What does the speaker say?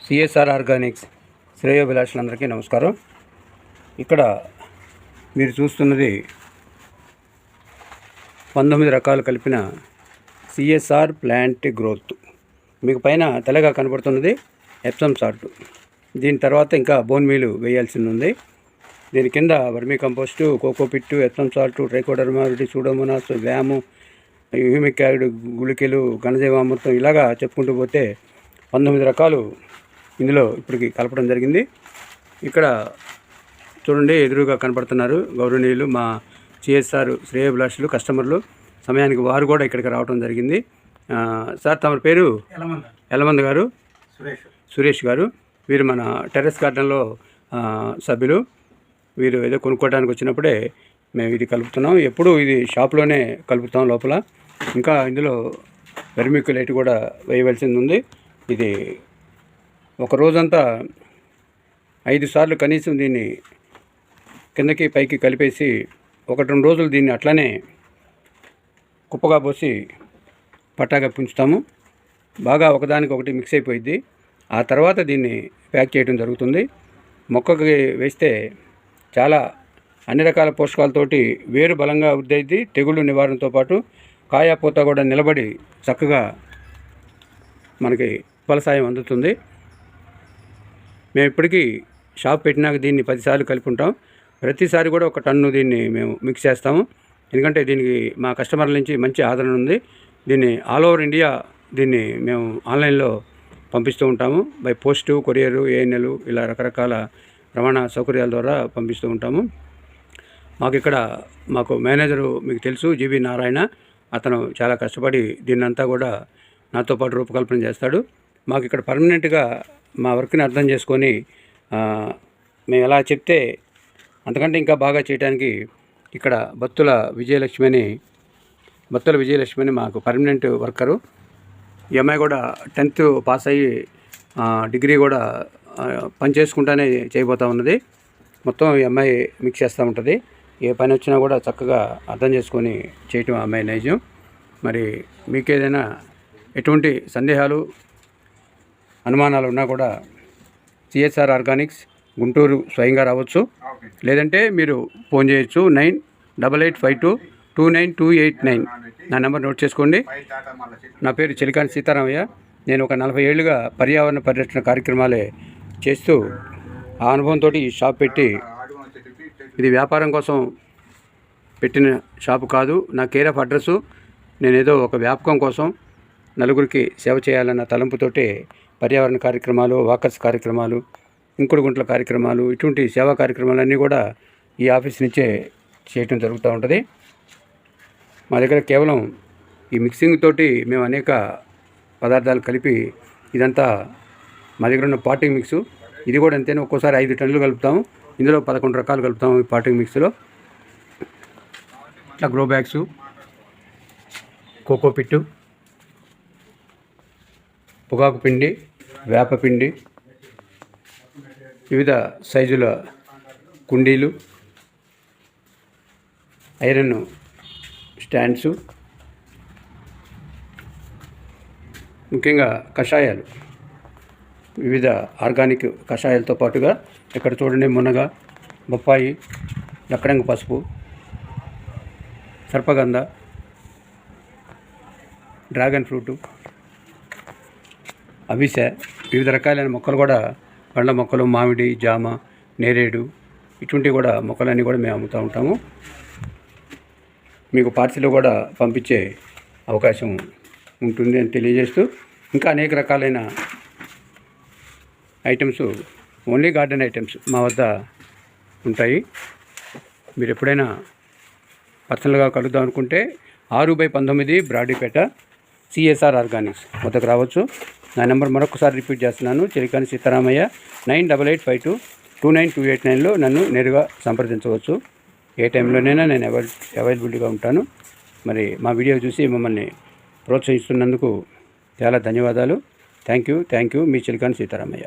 CSR Organics శ్రేయోభిలాషులందరికీ నమస్కారం. ఇక్కడ మీరు చూస్తున్నది 19 రకాలు కలిపిన సిఎస్ఆర్ ప్లాంట్ గ్రోత్. మీకు పైన తెల్లగా కనబడుతున్నది ఎప్సమ్ సాల్ట్. దీని తర్వాత ఇంకా బోన్ మీల్ వేయాల్సింది ఉంది. దీని కింద vermi compost, cocopeat, Epsom salt, Trichoderma, Pseudomonas, వ్యాము, హ్యూమిక్ యాసిడ్, గుళికలు, ఘనజీవామృతం ఇలాగా చెప్పుకుంటూ పోతే 19 రకాలు ఇందులో ఇప్పటికి కలపడం జరిగింది. ఇక్కడ చూడండి, ఎదురుగా కనపడుతున్నారు గౌరవనీయులు మా సిఎస్ఆర్ శ్రేయోభిలాషులు, కస్టమర్లు. సమయానికి వారు కూడా ఇక్కడికి రావడం జరిగింది. సార్, తమ పేరు? ఎలమంద గారు, సురేష్ గారు. వీరు మన టెర్రస్ గార్డెన్లో సభ్యులు. వీరు ఏదో కొనుక్కోవడానికి వచ్చినప్పుడే మేము ఇది కలుపుతున్నాం. ఎప్పుడు ఇది షాప్లోనే కలుపుతాం లోపల. ఇంకా ఇందులో వెర్మిక్యులేట్ కూడా వేయవలసింది ఉంది. ఇది ఒక రోజంతా 5 సార్లు కనీసం దీన్ని కిందకి పైకి కలిపేసి 1-2 రోజులు దీన్ని అట్లానే కుప్పగా పోసి పట్టాగా పుంచుతాము. బాగా ఒకదానికొకటి మిక్స్ అయిపోయింది. ఆ తర్వాత దీన్ని ప్యాక్ చేయడం జరుగుతుంది. మొక్కకి వేస్తే చాలా అన్ని రకాల పోషకాలతోటి వేరు బలంగా వృద్ధి అయింది. తెగుళ్ళు నివారణతో పాటు కాయ పూత కూడా నిలబడి చక్కగా మనకి ఫలసాయం అందుతుంది. మేము ఇప్పటికీ షాప్ పెట్టినాక దీన్ని 10 సార్లు కలిపి ఉంటాం. ప్రతిసారి కూడా 1 టన్ను దీన్ని మేము మిక్స్ చేస్తాము. ఎందుకంటే దీనికి మా కస్టమర్ల నుంచి మంచి ఆదరణ ఉంది. దీన్ని ఆల్ ఓవర్ ఇండియా దీన్ని మేము ఆన్లైన్లో పంపిస్తూ ఉంటాము. బై పోస్టు, కొరియరు, ఏఎన్ఎల్ ఇలా రకరకాల రవాణా సౌకర్యాల ద్వారా పంపిస్తూ ఉంటాము. మాకు మేనేజరు మీకు తెలుసు, జీబీ నారాయణ. అతను చాలా కష్టపడి దీన్నంతా కూడా నాతో పాటు రూపకల్పన చేస్తాడు. మాకు ఇక్కడ పర్మనెంట్గా మా వర్క్ని అర్థం చేసుకొని మేము ఎలా చెప్తే అంతకంటే ఇంకా బాగా చేయడానికి ఇక్కడ బత్తుల విజయలక్ష్మి అని మాకు పర్మనెంట్ వర్కరు. ఈ అమ్మాయి కూడా 10th పాస్ అయ్యి డిగ్రీ కూడా పని చేసుకుంటానే చేయబోతూ ఉన్నది. మొత్తం ఈ అమ్మాయి మిక్స్ చేస్తూ ఉంటుంది. ఏ పని వచ్చినా కూడా చక్కగా అర్థం చేసుకొని చేయటం అమ్మాయి నైజం. మరి మీకేదైనా ఎటువంటి సందేహాలు, అనుమానాలు ఉన్నా కూడా సిఎస్ఆర్ ఆర్గానిక్స్ గుంటూరు స్వయంగా రావచ్చు. లేదంటే మీరు ఫోన్ చేయొచ్చు 9885229289. నా నెంబర్ నోట్ చేసుకోండి. నా పేరు చెలికాని సీతారామయ్య. నేను ఒక 40 ఏళ్ళుగా పర్యావరణ పరిరక్షణ కార్యక్రమాలే చేస్తూ ఆ అనుభవంతో ఈ షాప్ పెట్టి, ఇది వ్యాపారం కోసం పెట్టిన షాపు కాదు. నా కేర్ ఆఫ్ అడ్రస్సు. నేనేదో ఒక వ్యాపకం కోసం నలుగురికి సేవ చేయాలన్న తలంపుతోటే పర్యావరణ కార్యక్రమాలు, వాకర్స్ కార్యక్రమాలు, ఇంకుడు గుంట్ల కార్యక్రమాలు, ఇటువంటి సేవా కార్యక్రమాలన్నీ కూడా ఈ ఆఫీస్ నుంచే చేయటం జరుగుతూ ఉంటుంది. మా దగ్గర కేవలం ఈ మిక్సింగ్ తోటి మేము అనేక పదార్థాలు కలిపి ఇదంతా మా దగ్గర ఉన్న పాటింగ్ మిక్సు. ఇది కూడా అంతేనే. ఒక్కోసారి 5 టన్నులు కలుపుతాము. ఇందులో 11 రకాలు కలుపుతాము ఈ పాటింగ్ మిక్స్లో. ఇట్లా గ్రో బ్యాగ్సు, కోకోపిట్టు, పొగాకు పిండి, వేపపిండి, వివిధ సైజుల కుండీలు, ఐరన్ స్టాండ్సు, ముఖ్యంగా కషాయాలు, వివిధ ఆర్గానిక్ కషాయాలతో పాటుగా ఇక్కడ చూడండి, మునగ, బొప్పాయి, లక్కడంగ పసుపు, సర్పగంధ, డ్రాగన్ ఫ్రూటు, అవిసె, వివిధ రకాలైన మొక్కలు కూడా, పండ్ల మొక్కలు, మామిడి, జామ, నేరేడు, ఇటువంటివి కూడా మొక్కలన్నీ కూడా మేము అమ్ముతూ ఉంటాము. మీకు పార్సిల్ కూడా పంపించే అవకాశం ఉంటుంది అని తెలియజేస్తూ, ఇంకా అనేక రకాలైన ఐటమ్స్, ఓన్లీ గార్డెన్ ఐటమ్స్ మా వద్ద ఉంటాయి. మీరు ఎప్పుడైనా పర్సనల్గా కలుద్దాం అనుకుంటే 6/19 బ్రాడీపేట సిఎస్ఆర్ ఆర్గానిక్స్ వద్దకు రావచ్చు. నా నెంబర్ మరొకసారి రిపీట్ చేస్తున్నాను, చెలికాని సీతారామయ్య. 9885229289లో నన్ను నేరుగా సంప్రదించవచ్చు. ఏ టైంలోనైనా నేను అవైలబిలిటీగా ఉంటాను. మరి మా వీడియో చూసి మమ్మల్ని ప్రోత్సహిస్తున్నందుకు చాలా ధన్యవాదాలు. Thank you. మీ చెలికాని సీతారామయ్య.